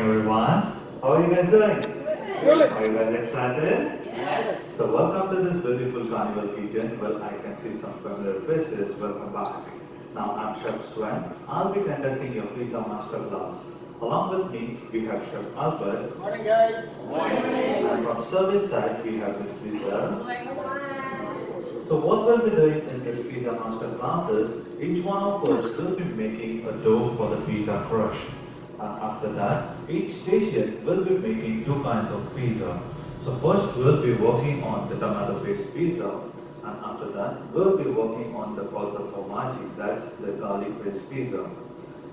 everyone. How are you guys doing? Good. Are you guys excited? Yes. So welcome to this beautiful Carnival kitchen. Well, I can see some familiar faces. Welcome back. Now I'm Chef Sven. I'll be conducting your pizza master class. Along with me, we have Chef Albert. Morning, guys. Morning. And from service side, we have Miss Lisa. So what we'll be doing in this pizza master classes, each one of us will be making a dough for the pizza crush. And after that, each station will be making two kinds of pizza. So first we'll be working on the tomato based pizza, and after that we'll be working on the porta formaggi, that's the garlic based pizza.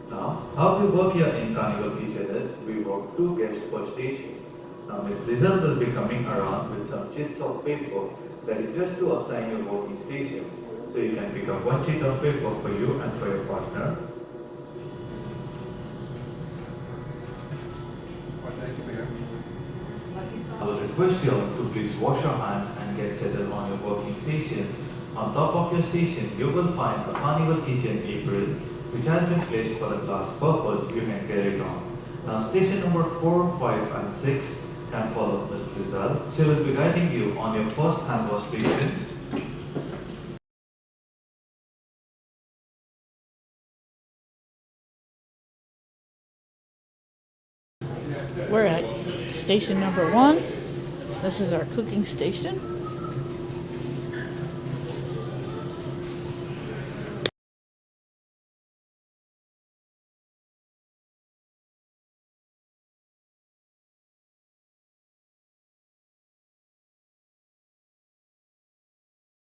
Now, how we work here in Carnival Kitchen is we work two guests per station. Now Miss Lizelle will be coming around with some sheets of paper that is just to assign your working station. So you can pick up one sheet of paper for you and for your partner. I will request you to please wash your hands and get settled on your working station. On top of your station, you will find a Carnival Kitchen apron which has been placed for the class purpose. You can carry it on. Now station number 4, 5 and 6 can follow Miss Lizelle. She will be guiding you on your first hand wash station. We're at station number 1. This is our cooking station.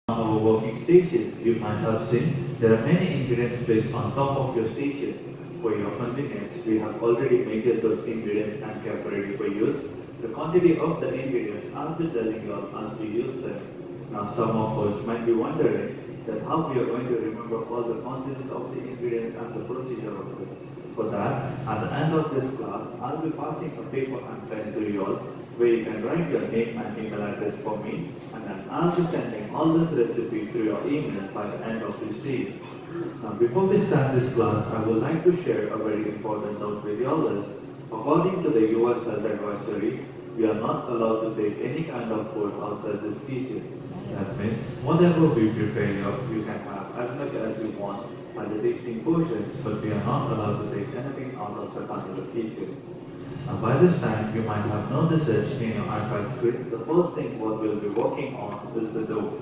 On our working station, you might have seen there are many ingredients placed on top of your station. For your convenience, we have already measured those ingredients and kept ready for use. The quantity of the ingredients I'll be telling you as we use them. Now some of us might be wondering that how we are going to remember all the quantities of the ingredients and the procedure of it. For that, at the end of this class, I'll be passing a paper and pen to you all where you can write your name and email address for me, and then I'll be sending all this recipe through your email by the end of this day. Now before we start this class, I would like to share a very important note with you all. According to the US Health Advisory, we are not allowed to take any kind of food outside this kitchen. That means whatever we prepare here, you can have as much as you want at the tasting portions, but we are not allowed to take anything out of the Carnival kitchen. Now by this time, you might have noticed it in your iPad screen. The first thing what we'll be working on is the dough.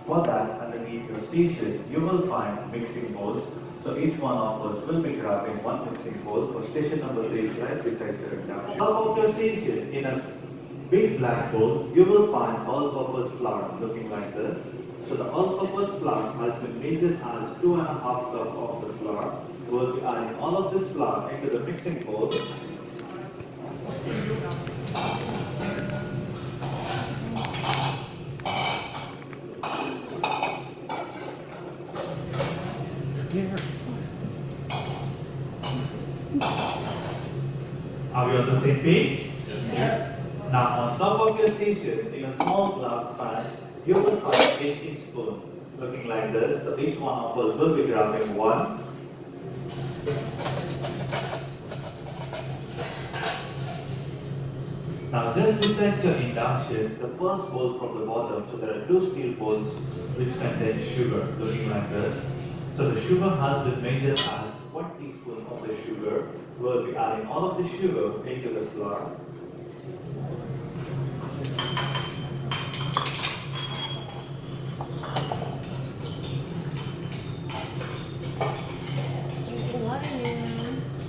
For that, underneath your station, you will find mixing bowls. So each one of us will be grabbing one mixing bowl for station number 3 right beside your induction. Top of your station, in a big black bowl, you will find all-purpose flour looking like this. So the all-purpose flour has been measured as 2.5 cups of the flour. We'll be adding all of this flour into the mixing bowl. Are we on the same page? Yes. Now on top of your station, in a small glass pan, you will find a tasting spoon looking like this. So each one of us will be grabbing one. Now just beside your induction, the first bowl from the bottom, so there are two steel bowls which contain sugar looking like this. So the sugar has been measured as 1 teaspoon of the sugar. We'll be adding all of the sugar into the flour.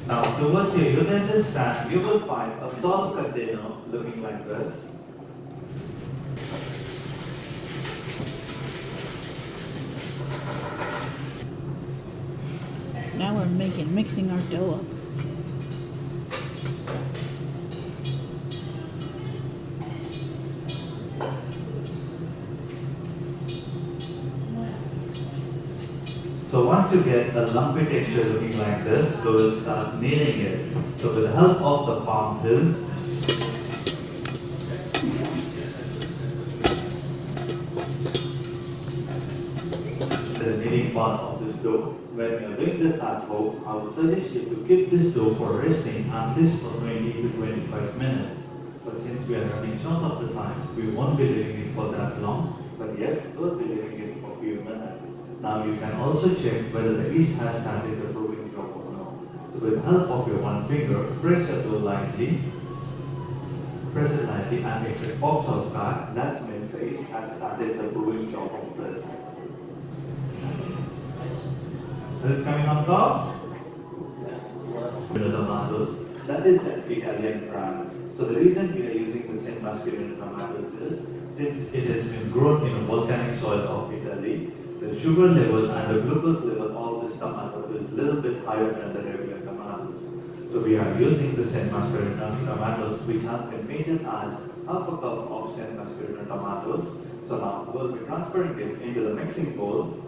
Now towards your utensil stand, you will find a salt container looking like this. Now we're mixing our dough up. So once you get a lumpy texture looking like this, so we'll start kneading it. So with the help of the palm heel, the kneading part of this dough. When you're doing this at home, I would suggest you to keep this dough for resting at least for 20 to 25 minutes. But since we are running short of the time, we won't be leaving it for that long. But yes, we'll be leaving it for a few minutes. Now you can also check whether the yeast has started the brewing job or not. So with the help of your one finger, press your dough lightly. Press it lightly, and if it pops out back, that means the yeast has started the brewing job of it. Is it coming on top? The tomatoes. That is an Italian brand. So the reason we are using the San Mascherino tomatoes is since it has been grown in a volcanic soil of Italy, the sugar level and the glucose level of this tomato is a little bit higher than the regular tomatoes. So we are using the San Mascherino tomatoes, which has been measured as half a cup of San Mascherino tomatoes. So now we'll be transferring it into the mixing bowl.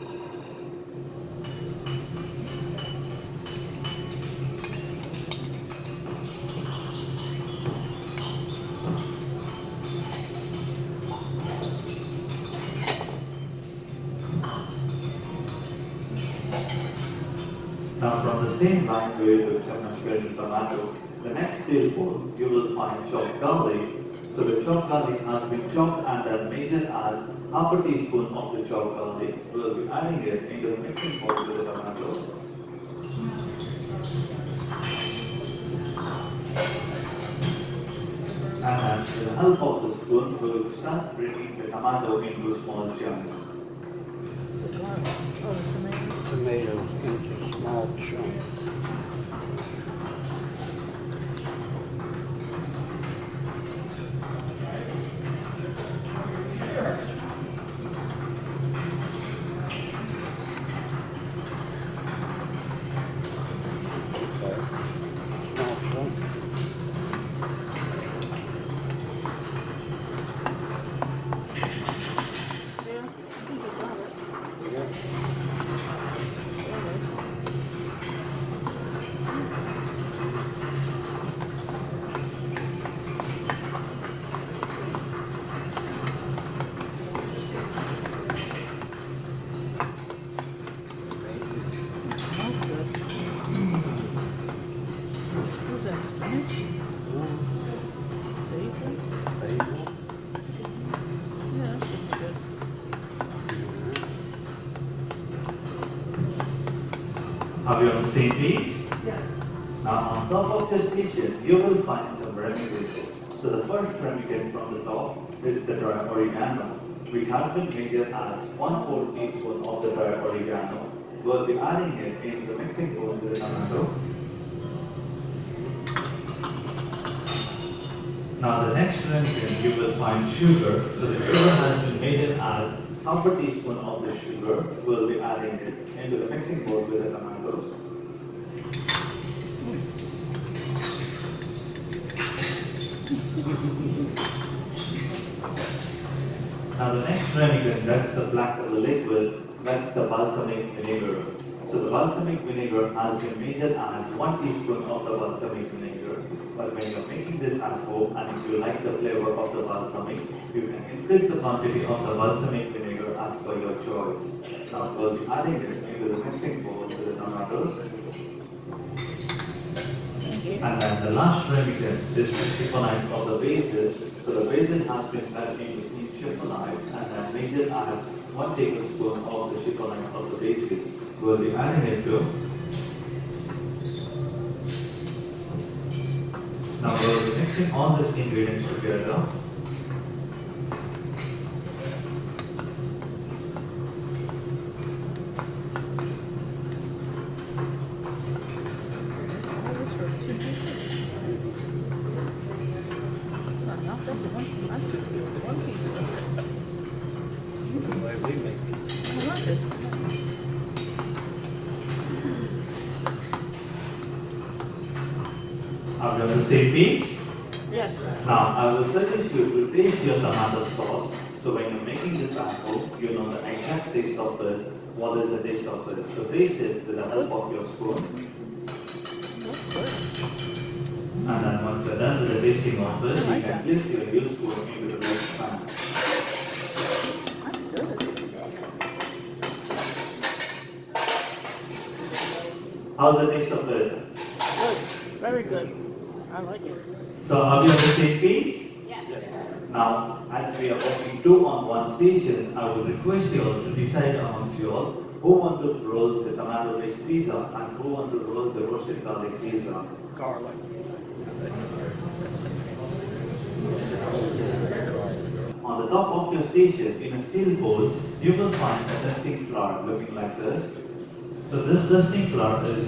Now from the same line where you have mashed tomato, the next steel bowl you will find chopped garlic. So the chopped garlic has been chopped and then measured as half a teaspoon of the chopped garlic. We will be adding it into the mixing bowl with the tomatoes. And then with the help of the spoon, we will start breaking the tomato into small chunks. Tomatoes into small chunks. Are we on the same page? Yes. Now on top of this station, you will find some remedies. So the first remedy from the top is the dry oregano, which has been measured as 1/4 teaspoon of the dry oregano. We'll be adding it into the mixing bowl with the tomato. Now the next remedy you will find sugar. So the sugar has been measured as half a teaspoon of the sugar. We'll be adding it into the mixing bowl with the tomatoes. Now the next remedy, that's the black of the liquid, that's the balsamic vinegar. So the balsamic vinegar has been measured as 1 teaspoon of the balsamic vinegar. But when you're making this at home and if you like the flavor of the balsamic, you can increase the quantity of the balsamic vinegar as per your choice. Now we'll be adding it into the mixing bowl with the tomatoes. And then the last remedy is the chiffonite of the basil. So the basil has been cut into each chiffonite and then measured as 1 tablespoon of the chiffonite of the basil. We'll be adding it to. Now we'll be mixing all these ingredients together. The way we make pizza. Are we on the same page? Yes. Now I will suggest you to taste your tomato sauce. So when you're making this at home, you know the exact taste of it. What is the taste of it? So taste it with the help of your spoon. And then once you're done with the tasting of it, you can place your new spoon into the next pan. How's the taste of it? Good. Very good. I like it. So are we on the same page? Now, as we are working two on one station, I would request you all to decide amongst you all who want to roll the tomato-based pizza and who want to roll the roasted garlic pizza. Garlic. On the top of your station, in a steel bowl, you will find a dusting flour looking like this. So this dusting flour is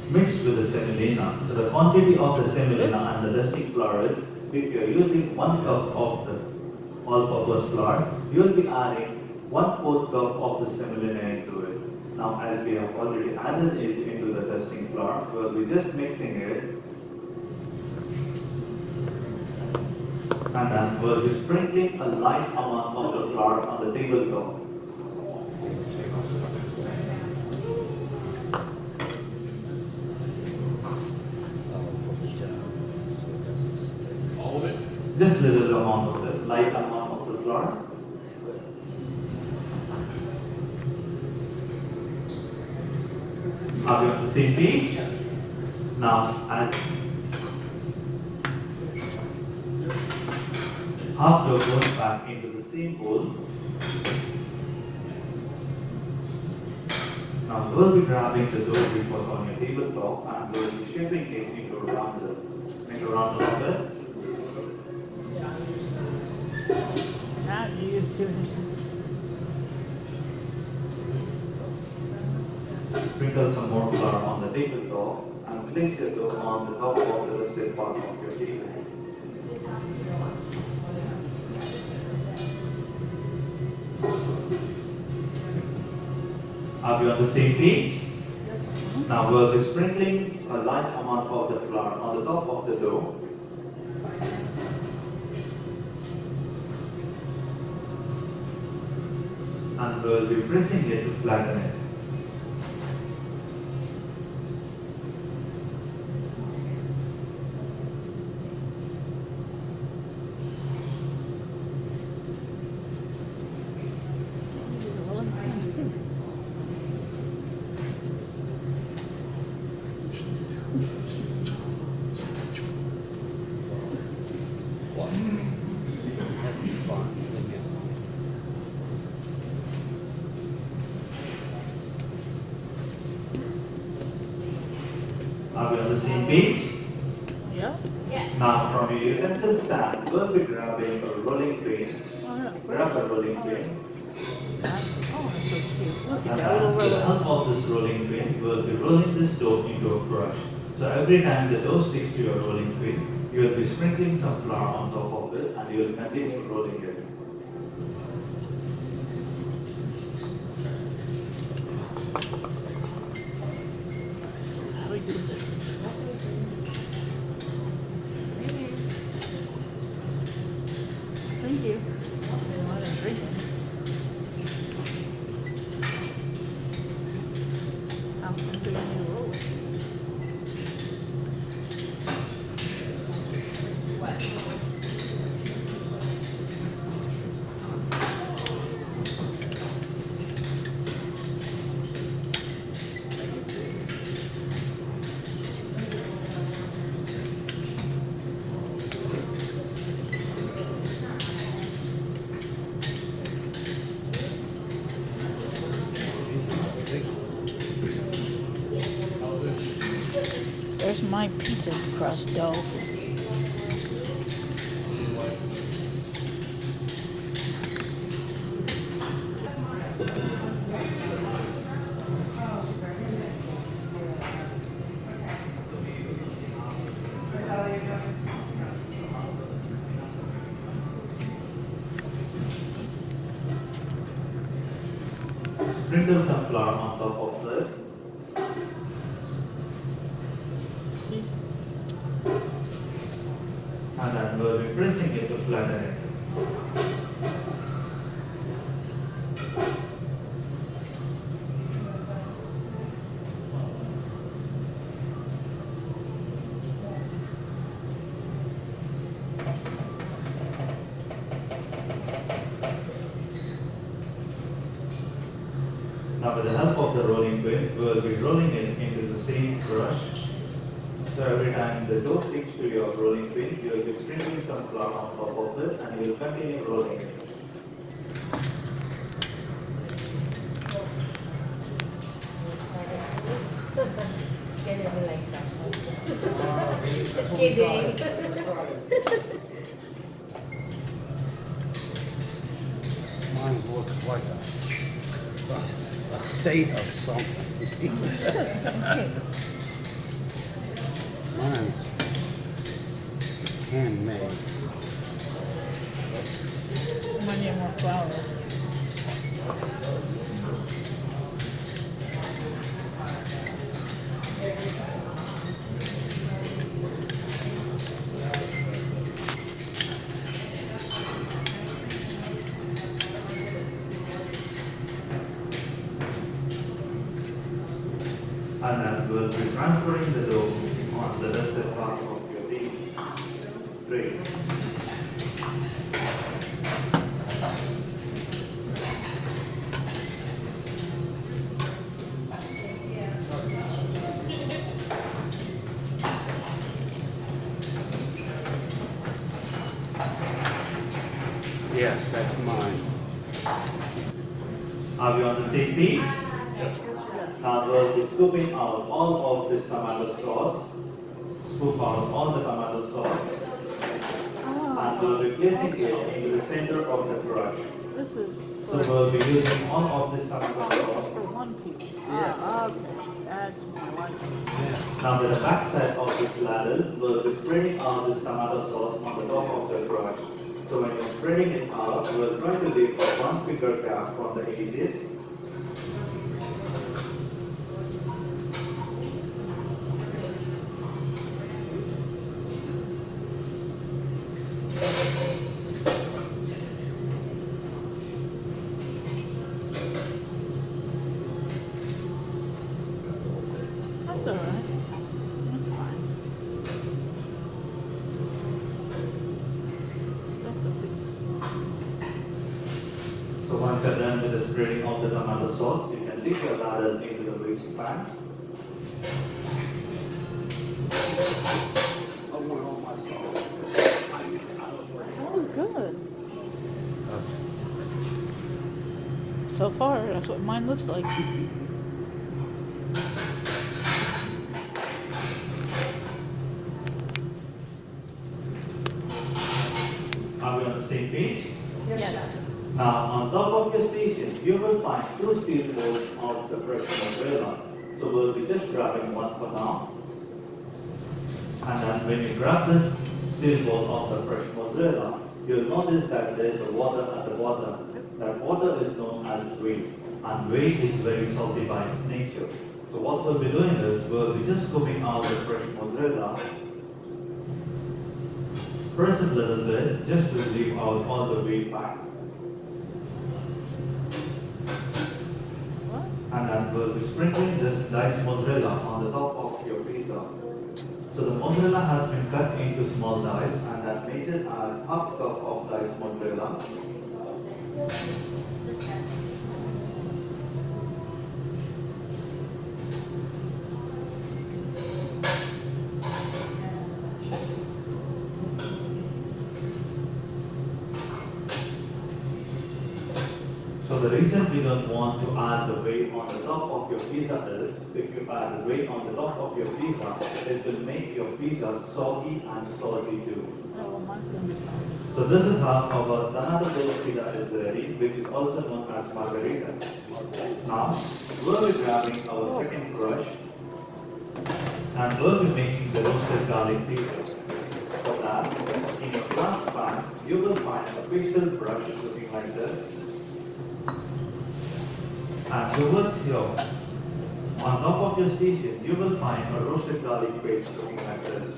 mixed with the semolina. So the quantity of the semolina and the dusting flour is, if you are using 1 cup of the all-purpose flour, you will be adding 1/4 cup of the semolina into it. Now, as we have already added it into the dusting flour, we will be just mixing it, and then we will be sprinkling a light amount of the flour on the tabletop. All of it? Just little amount of the light amount of the flour. Are we on the same page? Now add half the bowl back into the same bowl. Now we'll be grabbing the dough which was on your tabletop and we'll be shaping it into a roundel. Make a roundel of it. Not used to it. Sprinkle some more flour on the tabletop and place the dough on the top of the rested part of your table. Are we on the same page? Now we'll be sprinkling a light amount of the flour on the top of the dough. And we'll be pressing it to flatten it. What? Having fun. Are we on the same page? Yeah. Now from your utensil stand, we'll be grabbing a rolling pin. Oh, yeah. Grab a rolling pin. Oh, that's so cute. Look at And that little with the roller. help of this rolling pin, we'll be rolling this dough into a brush. So every time the dough sticks to your rolling pin, you will be sprinkling some flour on top of it and you will continue rolling it. How do we do this? Thank you. I didn't drink it. How do you roll it? There's my pizza crust dough. Sprinkle some flour on top of this. And then we'll be pressing it to flatten it. Now with the help of the rolling pin, we will be rolling it into the same brush. So every time the dough sticks to your rolling pin, you will be sprinkling some flour on top of it and you will continue rolling it. Ganun like that. Just kidding. Mine looks like a state of something. Mine's handmade. One year more flour. And then we'll be transferring the dough on the rested part of your tray. Yes, that's mine. Are we on the same page? Now we'll be scooping out all of this tomato sauce. Scoop out all the tomato sauce. And we'll be placing it into the center of the brush. This is So we'll be using all of this tomato sauce. for one piece. Ah, okay. That's my liking. Now with the back side of this ladle, we'll be spreading out this tomato sauce on the top of the brush. So when you're spreading it out, we'll try to leave a 1 finger gap from the edges. That's all right. That's fine. That's okay. So once you're done with the spreading of the tomato sauce, you can leave your ladle into the waste pan. That was good. So far, that's what mine looks like. Are we on the same page? Yes. Now on top of your station, you will find 2 steel bowls of the fresh mozzarella. So we'll be just grabbing one for now. And then when you grab this steel bowl of the fresh mozzarella, you'll notice that there is a water at the bottom. That water is known as whey. And whey is very salty by its nature. So what we'll be doing is, we'll be just scooping out the fresh mozzarella. Press it a little bit, just to leave out all the whey back. What? And then we'll be sprinkling this diced mozzarella on the top of your pizza. So the mozzarella has been cut into small dice and that measured as half cup of diced mozzarella. So the reason we don't want to add the whey on the top of your pizza is, if you add the whey on the top of your pizza, it will make your pizza soggy and salty too. Oh, well, mine's gonna be salty. So this is how our tomato based pizza is ready, which is also known as margarita. Now, we'll be grabbing our second brush and we'll be making the roasted garlic pizza. For that, in your glass pan, you will find a pastry brush looking like this. And towards here, on top of your station, you will find a roasted garlic paste looking like this.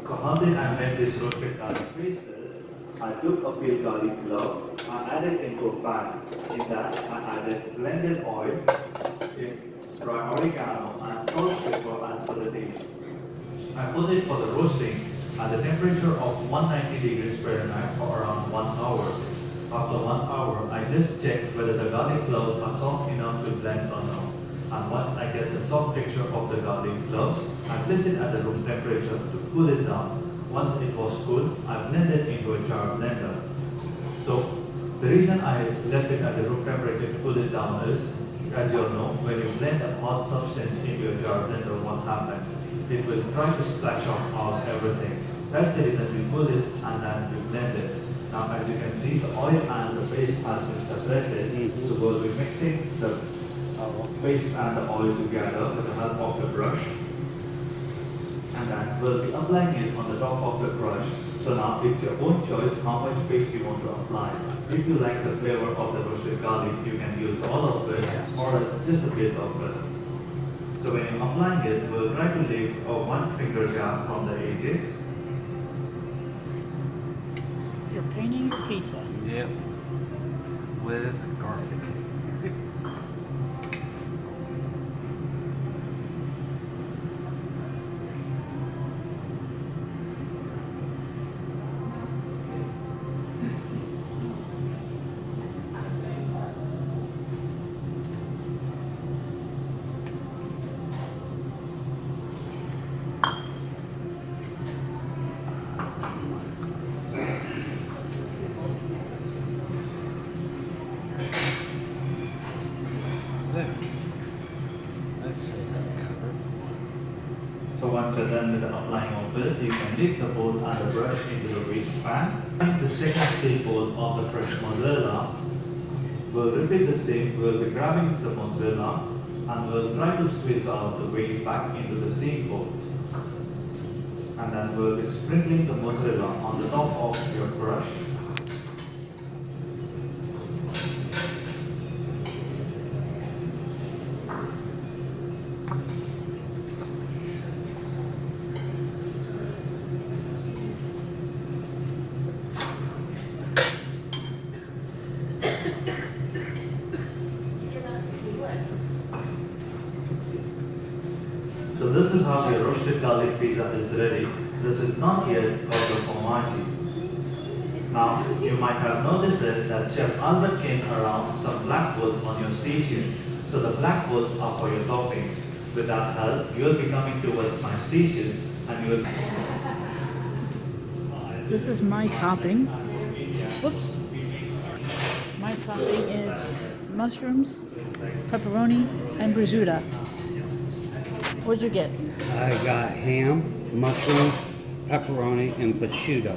So how did I make this roasted garlic paste is, I took a peeled garlic clove, I added into a pan. In that, I added blended oil, dry oregano, and salt, pepper as per the taste. I put it for the roasting at the temperature of 190 degrees Fahrenheit for around 1 hour. After 1 hour, I just checked whether the garlic cloves are soft enough to blend or not. And once I get the soft texture of the garlic cloves, I place it at the room temperature to cool it down. Once it was cool, I blend it into a jar blender. So the reason I left it at the room temperature to cool it down is, as you all know, when you blend a hot substance into a jar blender, what happens? It will try to splash out everything. That's the reason we cool it and then we blend it. Now as you can see, the oil and the paste has been separated. So we'll be mixing the paste and the oil together with the help of the brush. And then we'll be applying it on the top of the brush. So now it's your own choice how much paste you want to apply. If you like the flavor of the roasted garlic, you can use all of it or just a bit of it. So when you're applying it, we'll try to leave a 1 finger gap from the edges. You're painting your pizza. Yep. With garlic. There. Let's see that covered. So once you're done with the applying of it, you can dip the bowl and the brush into the waste pan. The second steel bowl of the fresh mozzarella. We'll repeat the same. We'll be grabbing the mozzarella and we'll try to squeeze out the weight back into the same bowl. And then we'll be sprinkling the mozzarella on the top of your brush. So this is how your roasted garlic pizza is ready. This is not yet called the formaggi. Now, you might have noticed it that Chef Albert came around some black bowls on your station. So the black bowls are for your toppings. With that help, you will be coming towards my station and you will... This is my topping. Whoops. My topping is mushrooms, pepperoni, and prosciutto. What'd you get? I got ham, mushrooms, pepperoni, and prosciutto.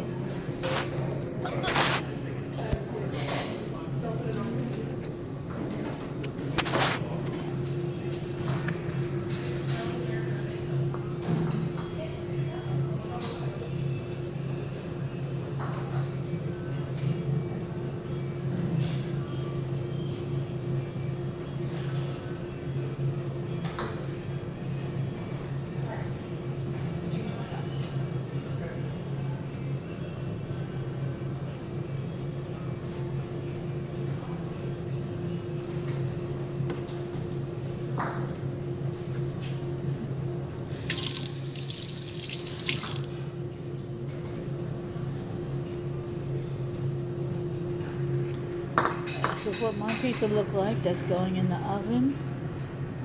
This is what my pizza looked like. That's going in the oven.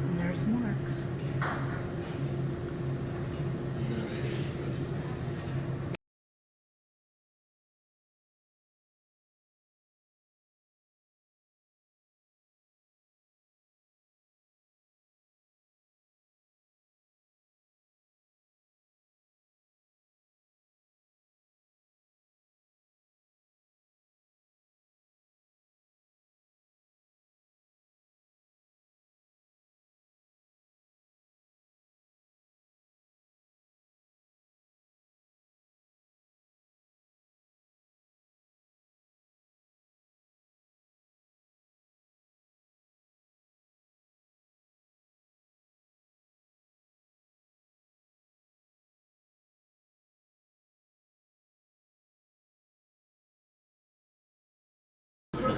And there's Mark's.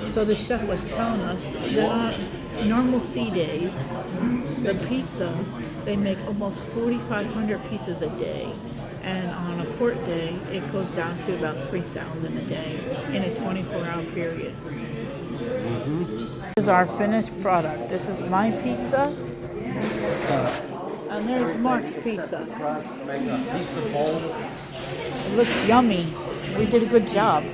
So the chef was telling us that on normal sea days, the pizza, they make almost 4,500 pizzas a day. And on a port day, it goes down to about 3,000 a day in a 24-hour period. This is our finished product. This is my pizza, And there's Mark's pizza. Make a pizza bowl. It looks yummy. We did a good job.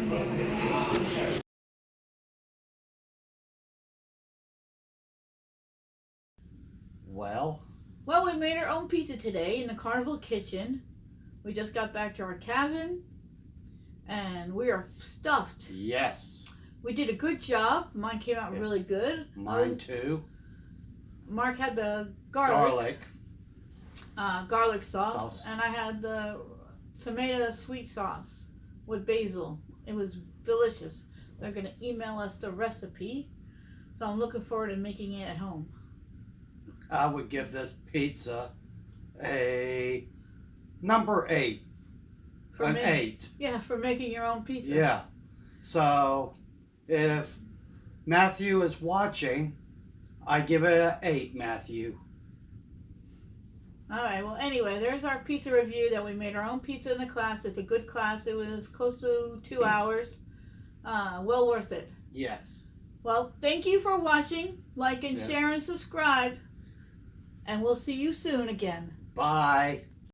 Well, Well, we made our own pizza today in the Carnival kitchen. We just got back to our cabin and we are stuffed. yes. We did a good job. Mine came out Yeah. really good. Mine too. Mark had the garlic sauce, Sauce. and I had the tomato sweet sauce with basil. It was delicious. They're going to email us the recipe, so I'm looking forward to making it at home. I would give this pizza a number 8. For An ma- 8. Yeah, for making your own pizza. Yeah. So if Matthew is watching, I give it an 8, Matthew. All right. Well, anyway, there's our pizza review that we made our own pizza in the class. It's a good class. It was close to 2 hours. Well worth it. Yes. Well, thank you for watching. Like and Yeah. share and subscribe. And we'll see you soon again. Bye.